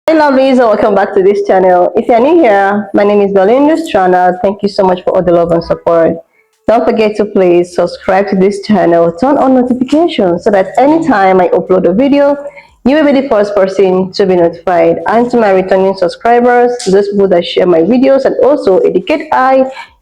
Hey lovelies, and welcome back to this channel. If you're new here, my name is Belinda Strana. Thank you so much for all the love and support. Don't forget to please subscribe to this channel, turn on notifications so that anytime I upload a video, you will be the first person to be notified. And to my returning subscribers, to those people that share my videos and also educate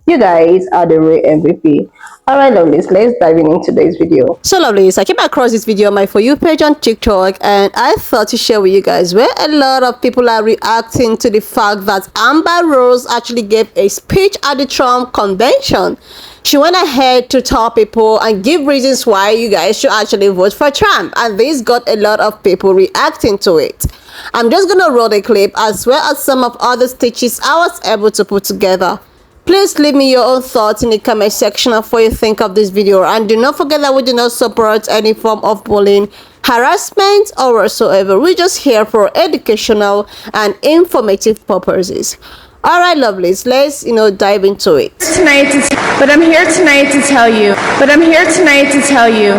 you guys are the real MVP. Alright lovelies, let's dive in into today's video. So lovelies, I came across this video on my For You page on TikTok and I thought to share with you guys where a lot of people are reacting to the fact that Amber Rose actually gave a speech at the Trump convention. She went ahead to tell people and give reasons why you guys should actually vote for Trump, and this got a lot of people reacting to it. I'm just gonna roll the clip as well as some of other stitches I was able to put together. Please leave me your own thoughts in the comment section of what you think of this video, and do not forget that we do not support any form of bullying, harassment or whatsoever. We're just here for educational and informative purposes. Alright lovelies, let's dive into it. I'm here tonight to tell you,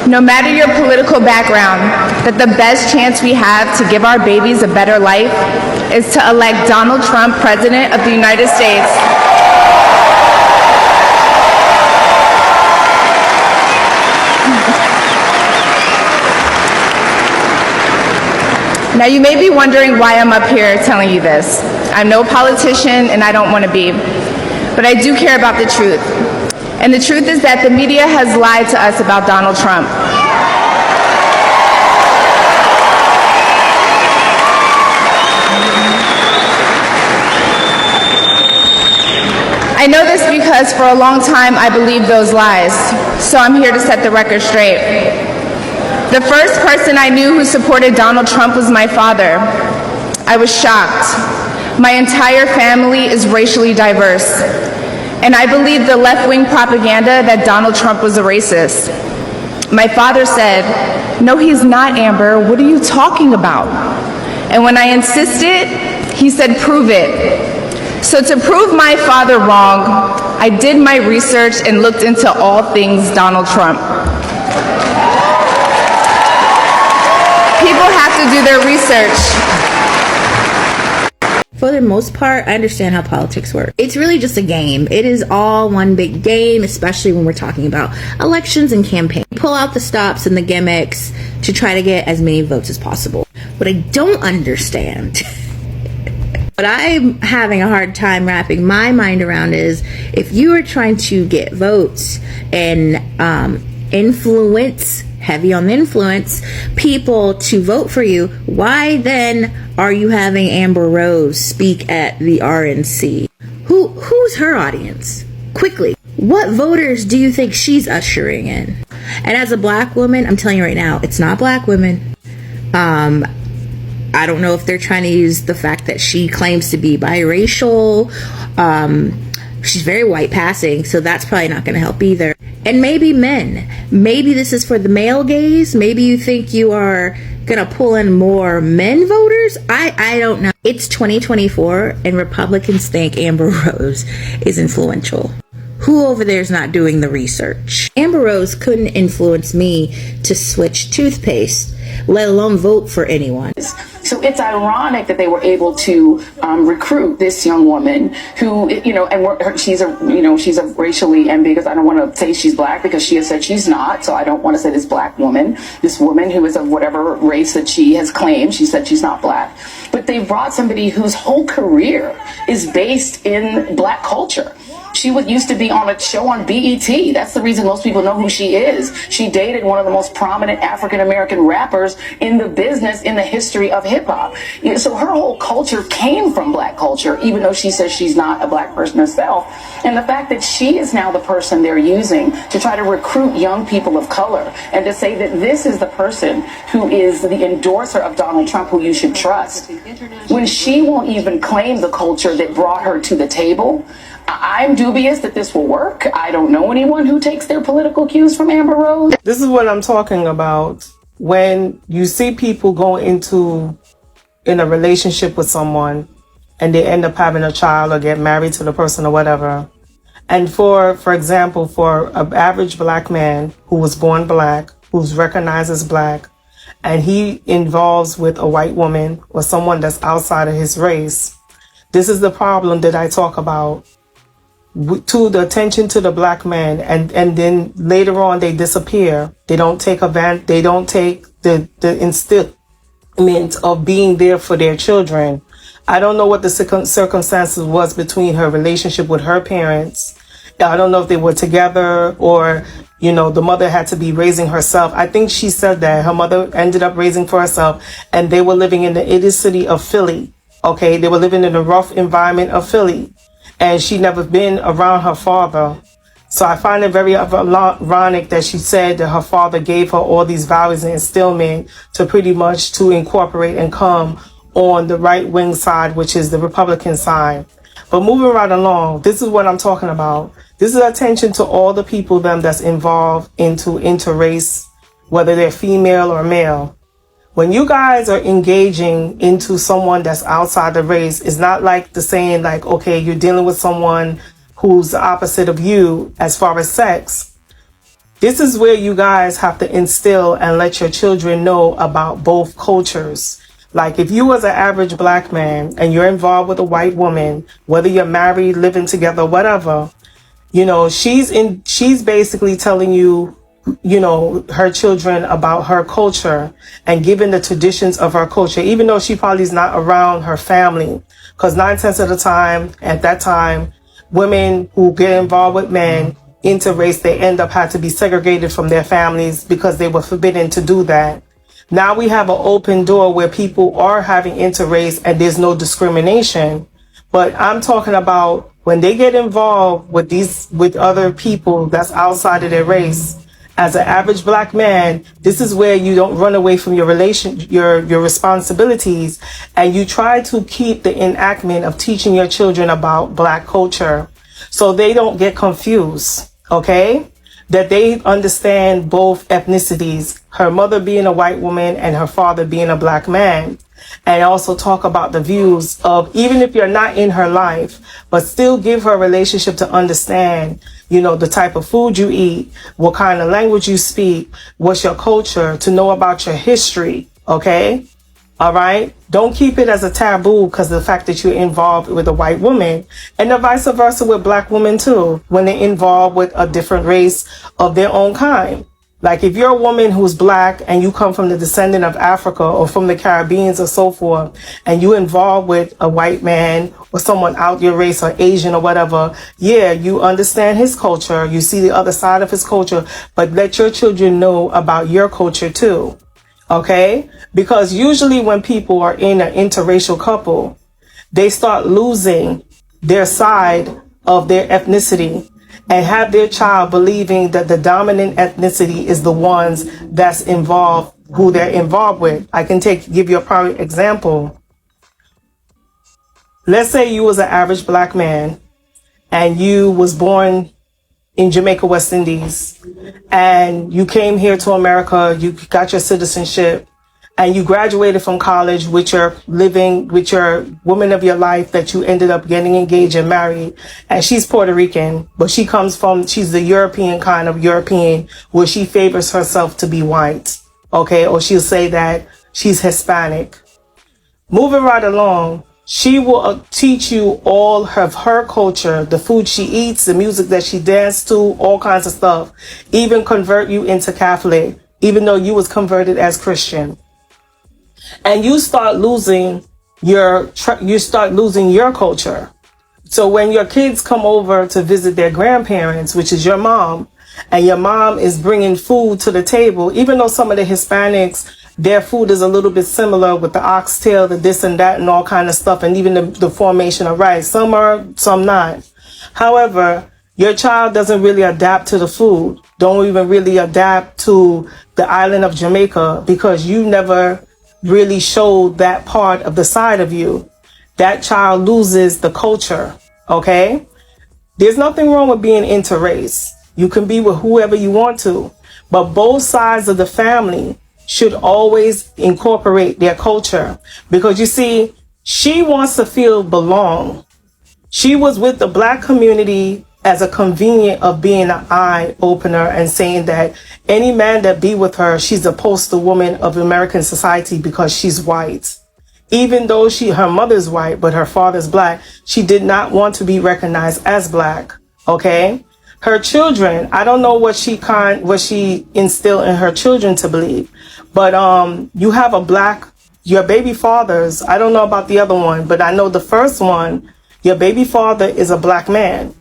no matter your political background, that the best chance we have to give our babies a better life is to elect Donald Trump President of the United States. Now you may be wondering why I'm up here telling you this. I'm no politician and I don't want to be, but I do care about the truth. And the truth is that the media has lied to us about Donald Trump. I know this because for a long time I believed those lies, so I'm here to set the record straight. The first person I knew who supported Donald Trump was my father. I was shocked. My entire family is racially diverse, and I believed the left-wing propaganda that Donald Trump was a racist. My father said, "No, he's not, Amber. What are you talking about?" And when I insisted, he said, "Prove it." So to prove my father wrong, I did my research and looked into all things Donald Trump. People have to do their research. For the most part, I understand how politics work. It's really just a game. It is all one big game, especially when we're talking about elections and campaigns. Pull out the stops and the gimmicks to try to get as many votes as possible. What I don't understand, what I'm having a hard time wrapping my mind around is if you are trying to get votes and influence, heavy on the influence, people to vote for you, why then are you having Amber Rose speak at the RNC? Who's her audience? Quickly, what voters do you think she's ushering in? And as a black woman, I'm telling you right now, it's not black women. I don't know if they're trying to use the fact that she claims to be biracial. She's very white passing, so that's probably not going to help either. And maybe men. Maybe this is for the male gaze. Maybe you think you are going to pull in more men voters. I don't know. It's 2024 and Republicans think Amber Rose is influential. Who over there is not doing the research? Amber Rose couldn't influence me to switch toothpaste, let alone vote for anyone. So it's ironic that they were able to recruit this young woman who, and she's a racially ambiguous. I don't want to say she's black because she has said she's not. So I don't want to say this black woman, this woman who is of whatever race that she has claimed. She said she's not black. But they brought somebody whose whole career is based in black culture. She used to be on a show on BET. That's the reason most people know who she is. She dated one of the most prominent African-American rappers in the business in the history of hip-hop. So her whole culture came from black culture, even though she says she's not a black person herself. And the fact that she is now the person they're using to try to recruit young people of color and to say that this is the person who is the endorser of Donald Trump who you should trust, when she won't even claim the culture that brought her to the table, I'm dubious that this will work. I don't know anyone who takes their political cues from Amber Rose. This is what I'm talking about. When you see people go in a relationship with someone and they end up having a child or get married to the person or whatever. And for example, for an average black man who was born black, who's recognized as black, and he involves with a white woman or someone that's outside of his race, this is the problem that I talk about, to the attention to the black man, and then later on they disappear. They don't take advantage, they don't take the instillment of being there for their children. I don't know what the circumstances was between her relationship with her parents. I don't know if they were together or, you know, the mother had to be raising herself. I think she said that her mother ended up raising for herself, and they were living in the inner city of Philly. Okay, they were living in the rough environment of Philly, and she never been around her father. So I find it very ironic that she said that her father gave her all these values and instillment to pretty much to incorporate and come on the right wing side, which is the Republican side. But moving right along, this is what I'm talking about. This is attention to all the people that's involved into interrace, whether they're female or male. When you guys are engaging into someone that's outside the race, it's not like the saying like, okay, you're dealing with someone who's the opposite of you as far as sex. This is where you guys have to instill and let your children know about both cultures. Like if you was an average black man and you're involved with a white woman, whether you're married, living together, whatever, you know, she's basically telling you, you know, her children about her culture and giving the traditions of her culture, even though she probably is not around her family. Because 9/10 of the time, at that time, women who get involved with men, interrace, they end up had to be segregated from their families because they were forbidden to do that. Now we have an open door where people are having interrace and there's no discrimination. But I'm talking about when they get involved with other people that's outside of their race. As an average black man, this is where you don't run away from your responsibilities, and you try to keep the enactment of teaching your children about black culture so they don't get confused, okay? That they understand both ethnicities, her mother being a white woman and her father being a black man. And also talk about the views of, even if you're not in her life, but still give her a relationship to understand, you know, the type of food you eat, what kind of language you speak, what's your culture, to know about your history, okay? All right? Don't keep it as a taboo because of the fact that you're involved with a white woman, and the vice versa with black women too, when they're involved with a different race of their own kind. Like if you're a woman who's black and you come from the descendant of Africa or from the Caribbean or so forth, and you involved with a white man or someone out your race or Asian or whatever, yeah, you understand his culture, you see the other side of his culture, but let your children know about your culture too, okay? Because usually when people are in an interracial couple, they start losing their side of their ethnicity and have their child believing that the dominant ethnicity is the ones that's involved, who they're involved with. I can give you a prime example. Let's say you was an average black man and you was born in Jamaica, West Indies, and you came here to America, you got your citizenship, and you graduated from college with your woman of your life that you ended up getting engaged and married. And she's Puerto Rican, but she's the European kind of European where she favors herself to be white. Okay. Or she'll say that she's Hispanic. Moving right along, she will teach you all of her culture, the food she eats, the music that she dances to, all kinds of stuff, even convert you into Catholic, even though you was converted as Christian. And you start losing your culture. So when your kids come over to visit their grandparents, which is your mom, and your mom is bringing food to the table, even though some of the Hispanics, their food is a little bit similar with the oxtail, the this and that and all kind of stuff, and even the formation of rice. Some are, some not. However, your child doesn't really adapt to the food, don't even really adapt to the island of Jamaica because you never really showed that part of the side of you. That child loses the culture, okay? There's nothing wrong with being interrace. You can be with whoever you want to, but both sides of the family should always incorporate their culture, because you see, she wants to feel belong. She was with the black community as a convenient of being an eye opener and saying that any man that be with her, she's a poster woman of American society because she's white. Even though her mother's white, but her father's black, she did not want to be recognized as black. Okay? Her children, I don't know what she instilled in her children to believe, but you have your baby fathers, I don't know about the other one, but I know the first one, your baby father is a black man.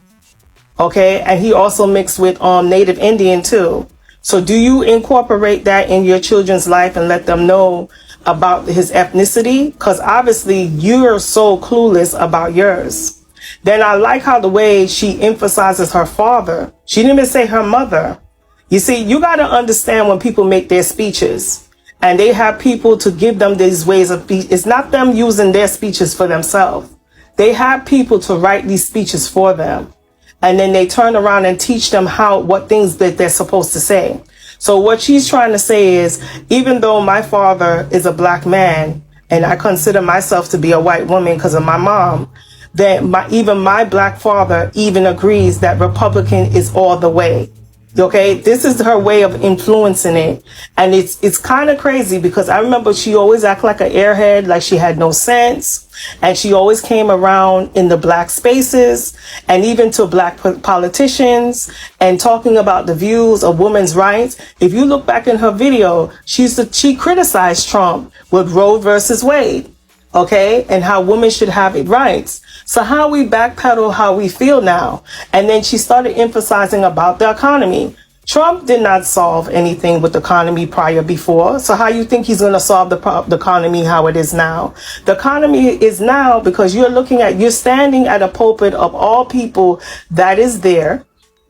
Okay, and he also mixed with Native Indian too. So do you incorporate that in your children's life and let them know about his ethnicity? Because obviously you're so clueless about yours. Then I like how the way she emphasizes her father. She didn't even say her mother. You see, you got to understand when people make their speeches and they have people to give them these ways of speech. It's not them using their speeches for themselves. They have people to write these speeches for them. And then they turn around and teach them what things that they're supposed to say. So what she's trying to say is, even though my father is a black man and I consider myself to be a white woman because of my mom, that even my black father even agrees that Republican is all the way. Okay, this is her way of influencing it. And it's kind of crazy because I remember she always acted like an airhead, like she had no sense. And she always came around in the black spaces and even to black politicians and talking about the views of women's rights. If you look back in her video, she criticized Trump with Roe versus Wade. Okay, and how women should have rights. So how we backpedal how we feel now. And then she started emphasizing about the economy. Trump did not solve anything with the economy before. So how you think he's going to solve the economy how it is now? The economy is now because you're standing at a pulpit of all people that is there,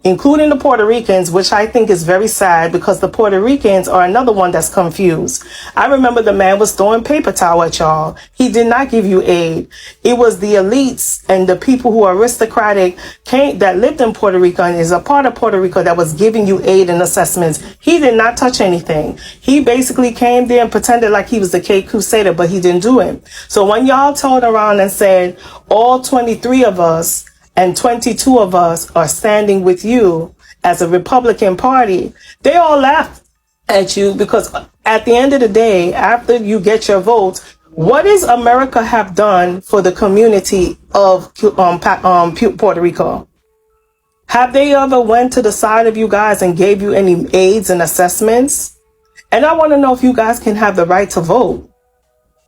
including the Puerto Ricans, which I think is very sad because the Puerto Ricans are another one that's confused. I remember the man was throwing paper towel at y'all. He did not give you aid. It was the elites and the people who are aristocratic that lived in Puerto Rico and is a part of Puerto Rico that was giving you aid and assessments. He did not touch anything. He basically came there and pretended like he was the Cape Crusader, but he didn't do it. So when y'all turned around and said, all 23 of us and 22 of us are standing with you as a Republican Party, they all laughed at you because at the end of the day, after you get your votes, what does America have done for the community of Puerto Rico? Have they ever went to the side of you guys and gave you any aids and assessments? And I want to know if you guys can have the right to vote.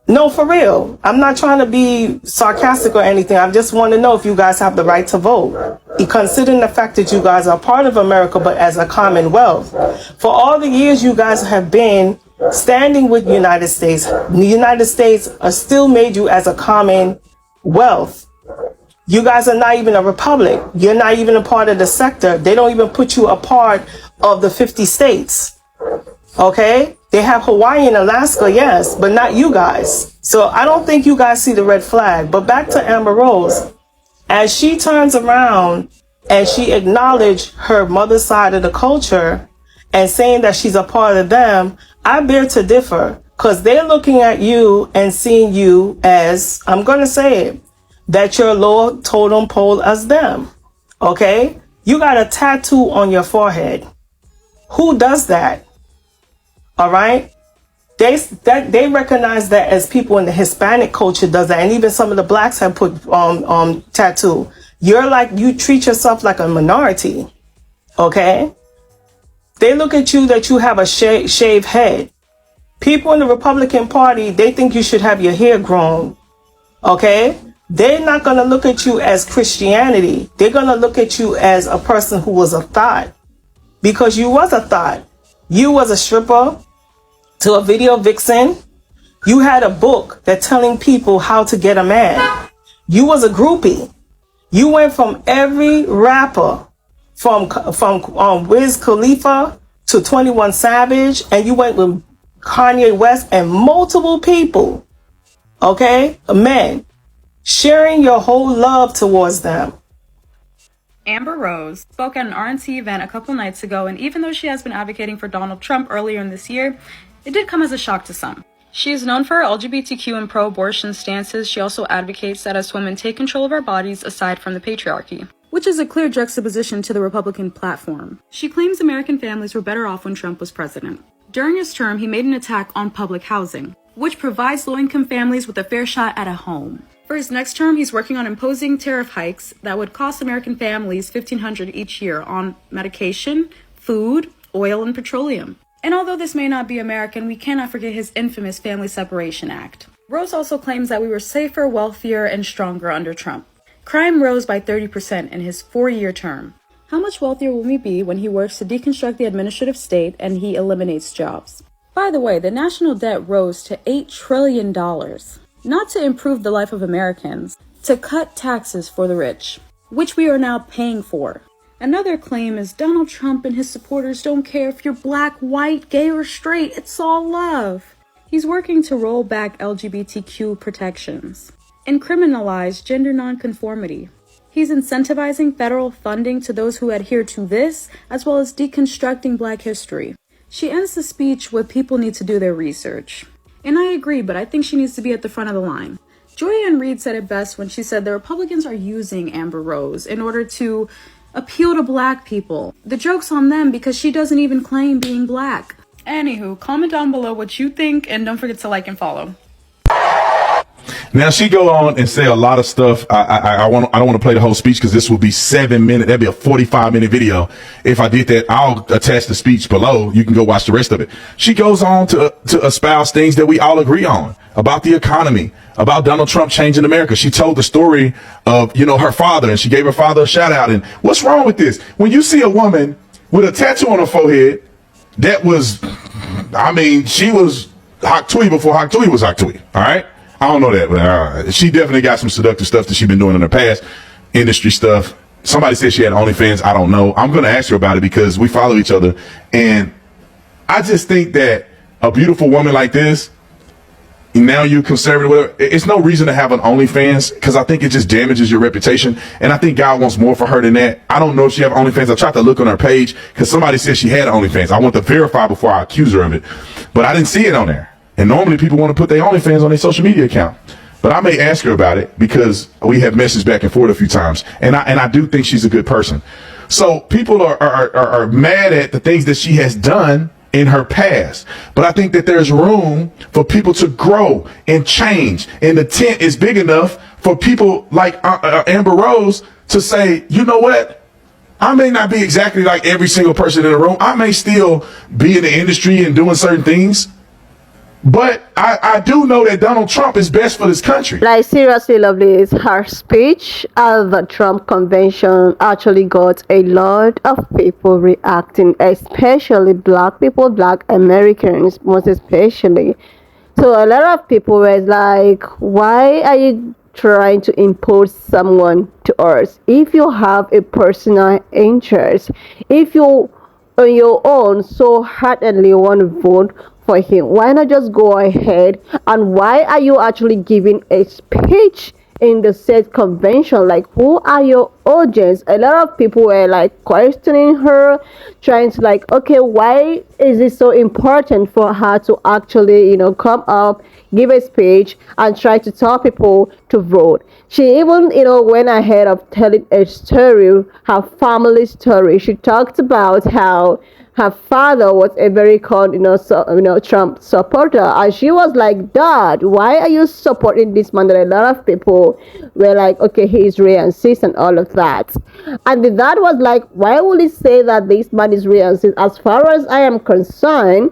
No, for real. I'm not trying to be sarcastic or anything. I just want to know if you guys have the right to vote. Considering the fact that you guys are part of America, but as a commonwealth. For all the years you guys have been standing with the United States, the United States are still made you as a commonwealth. You guys are not even a republic. You're not even a part of the sector. They don't even put you a part of the 50 states. Okay? They have Hawaii and Alaska, yes, but not you guys. So I don't think you guys see the red flag. But back to Amber Rose. As she turns around and she acknowledged her mother's side of the culture and saying that she's a part of them, I bear to differ because they're looking at you and seeing you as, I'm going to say it, that you're lower totem pole as them. Okay? You got a tattoo on your forehead. Who does that? All right. They recognize that as people in the Hispanic culture does that. And even some of the blacks have put tattoo. You treat yourself like a minority. Okay. They look at you that you have a shaved head. People in the Republican Party, they think you should have your hair grown. Okay. They're not going to look at you as Christianity. They're going to look at you as a person who was a thought, because you was a thought. You was a stripper to a video vixen. You had a book that telling people how to get a man. You was a groupie. You went from every rapper, from Wiz Khalifa to 21 Savage, and you went with Kanye West and multiple people. Okay, men, sharing your whole love towards them. Amber Rose spoke at an RNC event a couple nights ago, and even though she has been advocating for Donald Trump earlier in this year, it did come as a shock to some. She is known for her LGBTQ and pro-abortion stances. She also advocates that us women take control of our bodies aside from the patriarchy. which is a clear juxtaposition to the Republican platform. She claims American families were better off when Trump was president. During his term, he made an attack on public housing, which provides low-income families with a fair shot at a home. For his next term, he's working on imposing tariff hikes that would cost American families $1,500 each year on medication, food, oil, and petroleum. And although this may not be American, we cannot forget his infamous Family Separation Act. Rose also claims that we were safer, wealthier, and stronger under Trump. Crime rose by 30% in his 4-year term. How much wealthier will we be when he works to deconstruct the administrative state and he eliminates jobs? By the way, the national debt rose to $8 trillion. Not to improve the life of Americans, to cut taxes for the rich, which we are now paying for. Another claim is Donald Trump and his supporters don't care if you're black, white, gay, or straight. It's all love. He's working to roll back LGBTQ protections and criminalize gender nonconformity. He's incentivizing federal funding to those who adhere to this, as well as deconstructing black history. She ends the speech with people need to do their research. And I agree, but I think she needs to be at the front of the line. Joy Ann Reid said it best when she said the Republicans are using Amber Rose in order to appeal to black people. The joke's on them because she doesn't even claim being black. Anywho, comment down below what you think and don't forget to like and follow. Now she go on and say a lot of stuff. I don't want to play the whole speech because this will be 7 minutes. That'd be a 45-minute video. If I did that, I'll attach the speech below. You can go watch the rest of it. She goes on to espouse things that we all agree on about the economy, about Donald Trump changing America. She told the story of, her father, and she gave her father a shout out. And what's wrong with this? When you see a woman with a tattoo on her forehead, that was, she was Hak Tui before Hak Tui was Hak Tui. All right. I don't know that, but she definitely got some seductive stuff that she's been doing in her past, industry stuff. Somebody said she had OnlyFans. I don't know. I'm going to ask her about it because we follow each other. And I just think that a beautiful woman like this, now you're conservative, whatever, it's no reason to have an OnlyFans because I think it just damages your reputation. And I think God wants more for her than that. I don't know if she have OnlyFans. I tried to look on her page because somebody said she had OnlyFans. I want to verify before I accuse her of it. But I didn't see it on there. And normally people want to put their OnlyFans on their social media account. But I may ask her about it because we have messaged back and forth a few times. And I do think she's a good person. So people are mad at the things that she has done in her past. But I think that there's room for people to grow and change. And the tent is big enough for people like Amber Rose to say, you know what? I may not be exactly like every single person in the room. I may still be in the industry and doing certain things. But I do know that Donald Trump is best for this country. Like, seriously, lovely, her speech at the Trump convention actually got a lot of people reacting, especially black people, black Americans, most especially. So a lot of people were like, why are you trying to impose someone to us? If you have a personal interest, if you on your own so heartedly want to vote for him, why not just go ahead? And why are you actually giving a speech in the said convention? Like, who are your audience? A lot of people were like questioning her, trying to like, okay, why is it so important for her to actually, come up, give a speech and try to tell people to vote? She even, went ahead of telling a story, her family story. She talked about how her father was a very called, Trump supporter, and she was like, Dad, why are you supporting this man? That a lot of people were like, okay, he's racist and all of that. And the dad was like, why would he say that this man is racist? As far as I am concerned,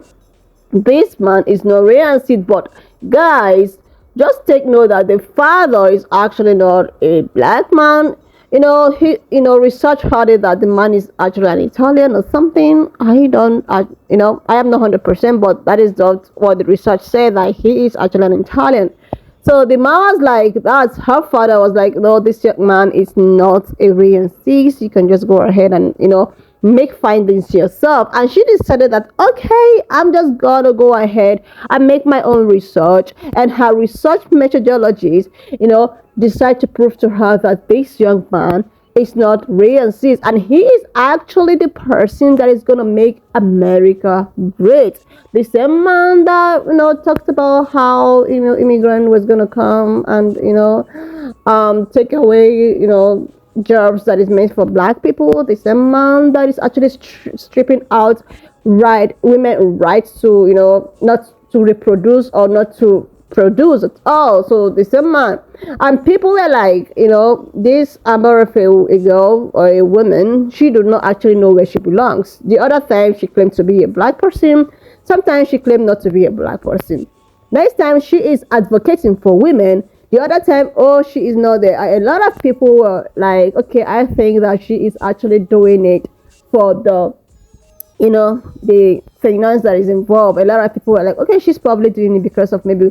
this man is not racist. But guys, just take note that the father is actually not a black man. Research had it that the man is actually an Italian or something. I am not 100%, but that is not what the research said, that he is actually an Italian. So the man was like, her father was like, no, this young man is not a racist. You can just go ahead and, make findings yourself. And she decided that, okay, I'm just gonna go ahead and make my own research. And her research methodologies, decide to prove to her that this young man is not racist, and he is actually the person that is gonna make America great. The same man that talked about how immigrant was gonna come and take away jobs that is meant for black people, the same man that is actually stripping out women rights to, not to reproduce or not to produce at all. So the same man, and people were like, this Amarafe, a girl or a woman, she do not actually know where she belongs. The other time she claimed to be a black person, sometimes she claimed not to be a black person. Next time she is advocating for women, the other time, oh, she is not there. A lot of people were like, okay, I think that she is actually doing it for the finance that is involved. A lot of people were like, okay, she's probably doing it because of maybe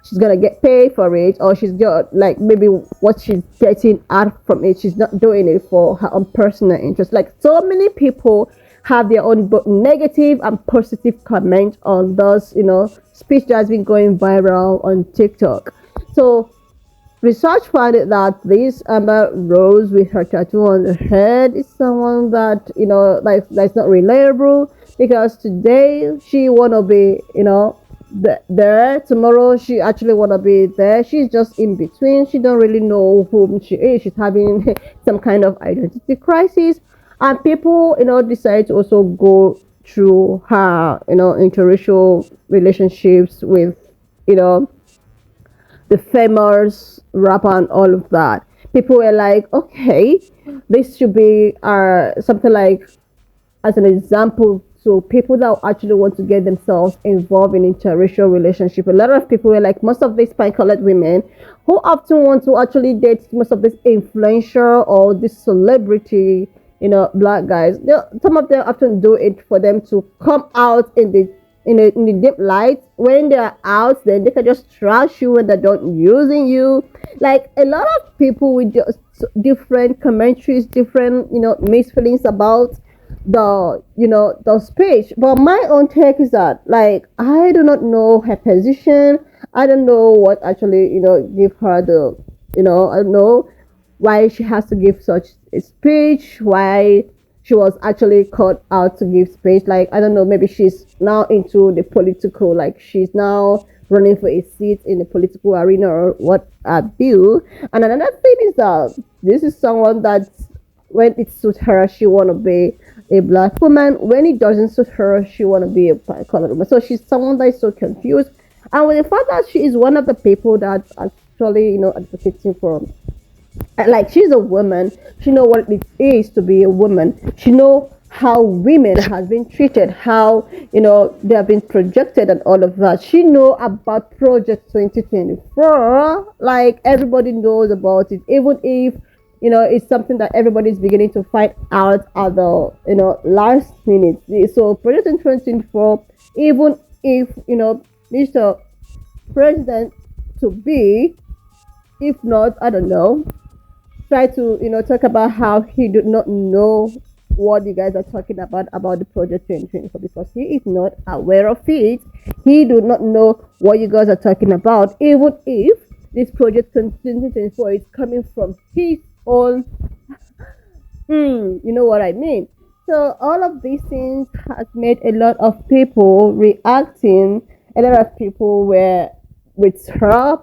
she's gonna get paid for it, or she's got like maybe what she's getting out from it. She's not doing it for her own personal interest. Like, so many people have their own both negative and positive comment on those, speech that has been going viral on TikTok. So research found that this Amber Rose with her tattoo on the head is someone that, that's not reliable, because today she wanna be, there. Tomorrow she actually wanna be there. She's just in between. She don't really know whom she is. She's having some kind of identity crisis, and people, decide to also go through her, interracial relationships with, the famous rapper and all of that. People were like, okay, this should be something like, as an example, so people that actually want to get themselves involved in interracial relationship. A lot of people were like, most of these pine-colored women who often want to actually date most of these influential or this celebrity, black guys. Some of them often do it for them to come out in the deep light. When they're out, then they can just trash you when they're done using you. Like, a lot of people with just different commentaries, different mixed feelings about the speech. But my own take is that, like, I do not know her position. I don't know what actually give her the I don't know why she has to give such a speech, why she was actually called out to give speech. Like, I don't know, maybe she's now into the political, like she's now running for a seat in the political arena or what have you. And another thing is that this is someone that when it suits her, she want to be a black woman. When it doesn't suit her, she want to be a colored woman. So she's someone that is so confused. And with the fact that she is one of the people that actually, advocating for, like, she's a woman, she know what it is to be a woman, she know how women have been treated, how they have been projected and all of that. She know about Project 2024, like everybody knows about it, even if it's something that everybody's beginning to find out at the last minute. So Project 2024, even if Mr. President to be, if not, I don't know, try to talk about how he did not know what you guys are talking about the Project 2024, because he is not aware of it. He do not know what you guys are talking about, even if this Project 2024 is coming from his own you know what I mean. So all of these things has made a lot of people reacting. A lot of people were with her,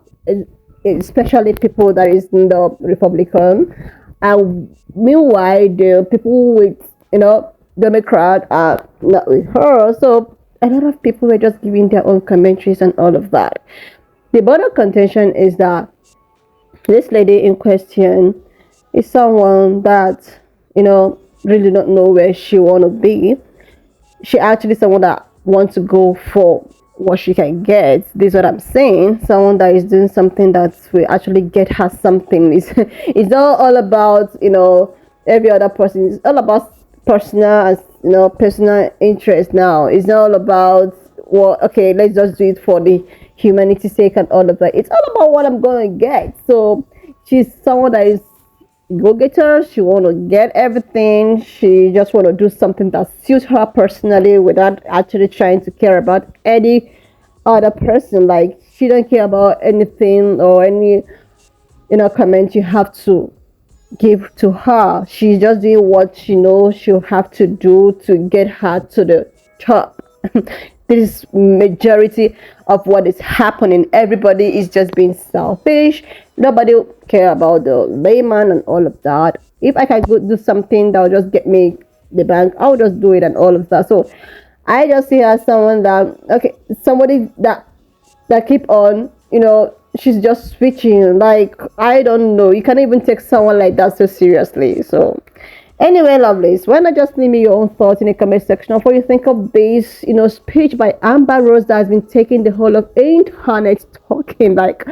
especially people that is in the Republican, and meanwhile the people with Democrat are not with her. So a lot of people were just giving their own commentaries and all of that. The bottom contention is that this lady in question is someone that really don't know where she want to be. She actually someone that wants to go for what she can get. This is what I'm saying. Someone that is doing something that will actually get her something. It's not all about every other person. It's all about personal personal interest now. It's not all about, well, okay, let's just do it for the humanity's sake and all of that. It's all about what I'm gonna get. So she's someone that is go-getter. She want to get everything. She just want to do something that suits her personally without actually trying to care about any other person. Like, she don't care about anything or any comment you have to give to her. She's just doing what she knows she'll have to do to get her to the top. This is majority of what is happening. Everybody is just being selfish. Nobody care about the layman and all of that. if I can go do something that will just get me the bank, I'll just do it and all of that. So I just see her as someone that, okay, somebody that keep on, she's just switching. Like, I don't know, you can't even take someone like that so seriously. So anyway, lovelies, why not just leave me your own thoughts in the comment section of what you think of this, speech by Amber Rose that has been taking the whole of internet talking. Like,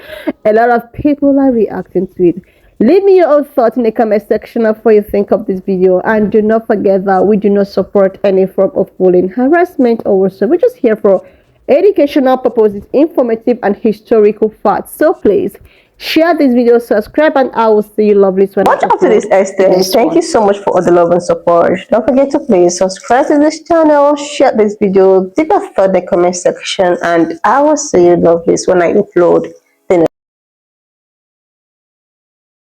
a lot of people are reacting to it. Leave me your own thoughts in the comment section of what you think of this video, and do not forget that we do not support any form of bullying, harassment, or whatsoever. We're just here for educational purposes, informative and historical facts. So please share this video, subscribe, and I will see you lovelies when Watch up to this extent. Thank you so much for all the love and support. Don't forget to please subscribe to this channel, share this video, leave a thought in the comment section, and I will see you lovelies when I upload